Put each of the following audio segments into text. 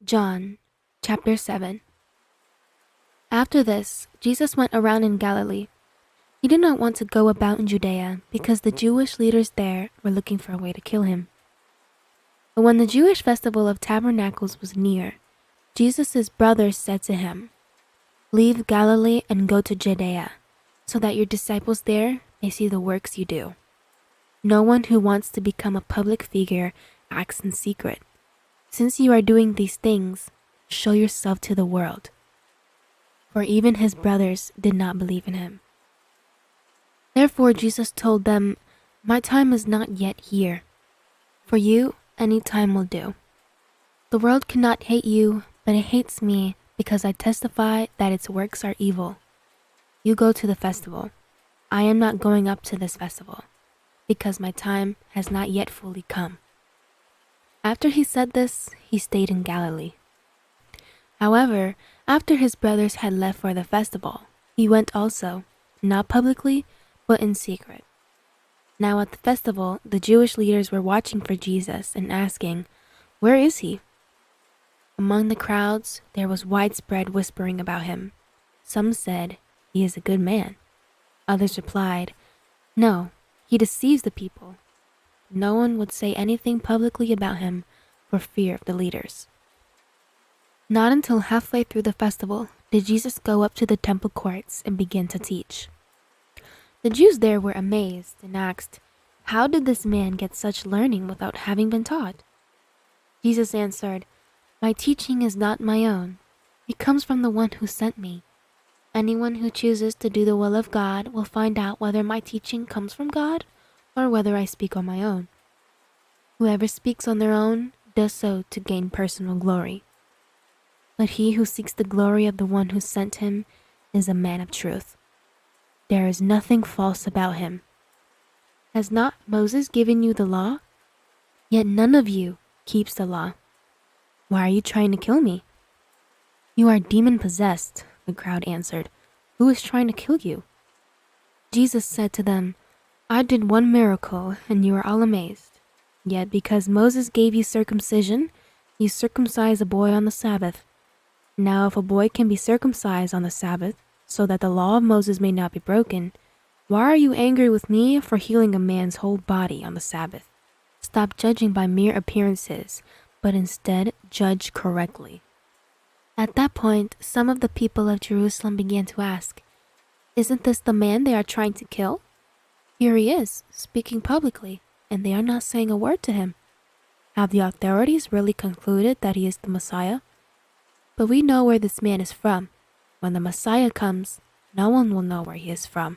John chapter 7. After this, Jesus went around in Galilee. He did not want to go about in Judea because the Jewish leaders there were looking for a way to kill him. But when the Jewish festival of tabernacles was near, Jesus' brothers said to him, "Leave Galilee and go to Judea, so that your disciples there may see the works you do. No one who wants to become a public figure acts in secret. Since you are doing these things, show yourself to the world." For even his brothers did not believe in him. Therefore Jesus told them, "My time is not yet here. For you, any time will do. The world cannot hate you, but it hates me because I testify that its works are evil. You go to the festival. I am not going up to this festival, because my time has not yet fully come." After he said this, he stayed in Galilee. However, after his brothers had left for the festival, he went also, not publicly, but in secret. Now at the festival, the Jewish leaders were watching for Jesus and asking, "Where is he?" Among the crowds, there was widespread whispering about him. Some said, "He is a good man." Others replied, "No, he deceives the people." No one would say anything publicly about him for fear of the leaders. Not until halfway through the festival did Jesus go up to the temple courts and begin to teach. The Jews there were amazed and asked, "How did this man get such learning without having been taught?" Jesus answered, "My teaching is not my own. It comes from the one who sent me. Anyone who chooses to do the will of God will find out whether my teaching comes from God or whether I speak on my own. Whoever speaks on their own does so to gain personal glory. But he who seeks the glory of the one who sent him is a man of truth. There is nothing false about him. Has not Moses given you the law? Yet none of you keeps the law. Why are you trying to kill me?" "You are demon-possessed," the crowd answered. "Who is trying to kill you?" Jesus said to them, "I did one miracle, and you are all amazed. Yet because Moses gave you circumcision, you circumcise a boy on the Sabbath. Now if a boy can be circumcised on the Sabbath, so that the law of Moses may not be broken, why are you angry with me for healing a man's whole body on the Sabbath? Stop judging by mere appearances, but instead judge correctly." At that point, some of the people of Jerusalem began to ask, "Isn't this the man they are trying to kill? Here he is, speaking publicly, and they are not saying a word to him. Have the authorities really concluded that he is the Messiah? But we know where this man is from. When the Messiah comes, no one will know where he is from."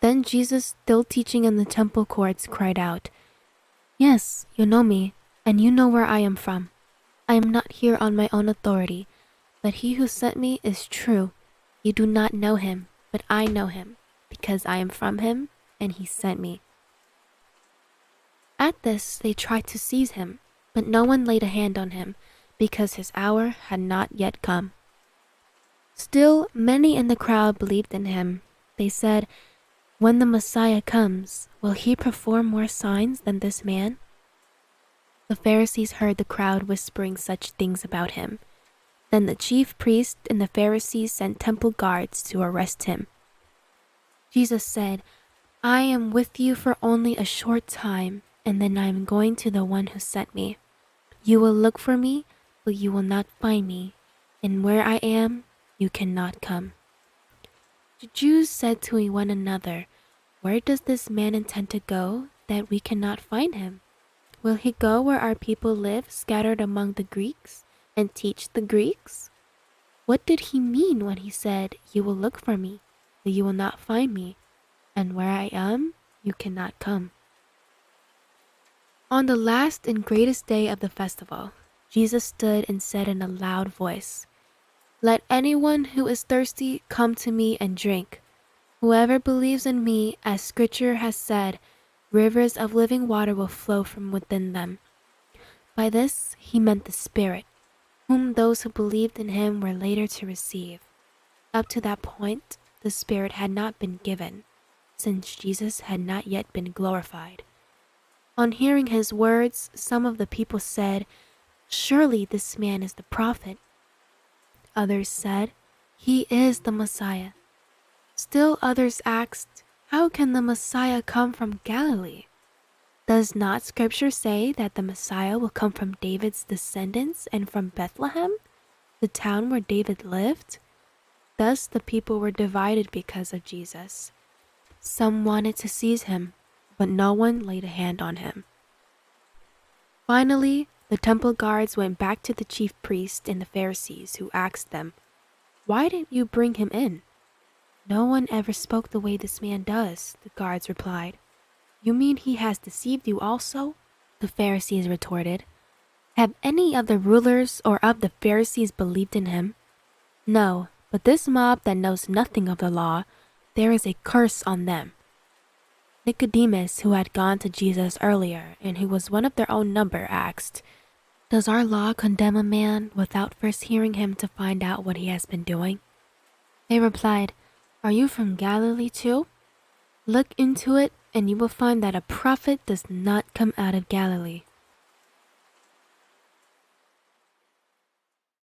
Then Jesus, still teaching in the temple courts, cried out, "Yes, you know me, and you know where I am from. I am not here on my own authority, but he who sent me is true. You do not know him, but I know him, because I am from him, and he sent me." At this, they tried to seize him, but no one laid a hand on him, because his hour had not yet come. Still, many in the crowd believed in him. They said, "When the Messiah comes, will he perform more signs than this man?" The Pharisees heard the crowd whispering such things about him. Then the chief priests and the Pharisees sent temple guards to arrest him. Jesus said, "I am with you for only a short time, and then I am going to the one who sent me. You will look for me, but you will not find me, and where I am, you cannot come." The Jews said to one another, "Where does this man intend to go that we cannot find him? Will he go where our people live, scattered among the Greeks, and teach the Greeks? What did he mean when he said, 'You will look for me, but you will not find me, and where I am, you cannot come'?" On the last and greatest day of the festival, Jesus stood and said in a loud voice, "Let anyone who is thirsty come to me and drink. Whoever believes in me, as Scripture has said, rivers of living water will flow from within them." By this he meant the Spirit, whom those who believed in him were later to receive. Up to that point, the Spirit had not been given, since Jesus had not yet been glorified. On hearing his words, some of the people said, "Surely this man is the prophet." Others said, "He is the Messiah." Still others asked, "How can the Messiah come from Galilee? Does not Scripture say that the Messiah will come from David's descendants and from Bethlehem, the town where David lived?" Thus the people were divided because of Jesus. Some wanted to seize him, but no one laid a hand on him. Finally, the temple guards went back to the chief priests and the Pharisees, who asked them, "Why didn't you bring him in?" "No one ever spoke the way this man does," the guards replied. "You mean he has deceived you also?" The Pharisees retorted. "Have any of the rulers or of the Pharisees believed in him?" "No, but this mob that knows nothing of the law, there is a curse on them." Nicodemus, who had gone to Jesus earlier and who was one of their own number, asked, "Does our law condemn a man without first hearing him to find out what he has been doing?" They replied, "Are you from Galilee too? Look into it, and you will find that a prophet does not come out of Galilee."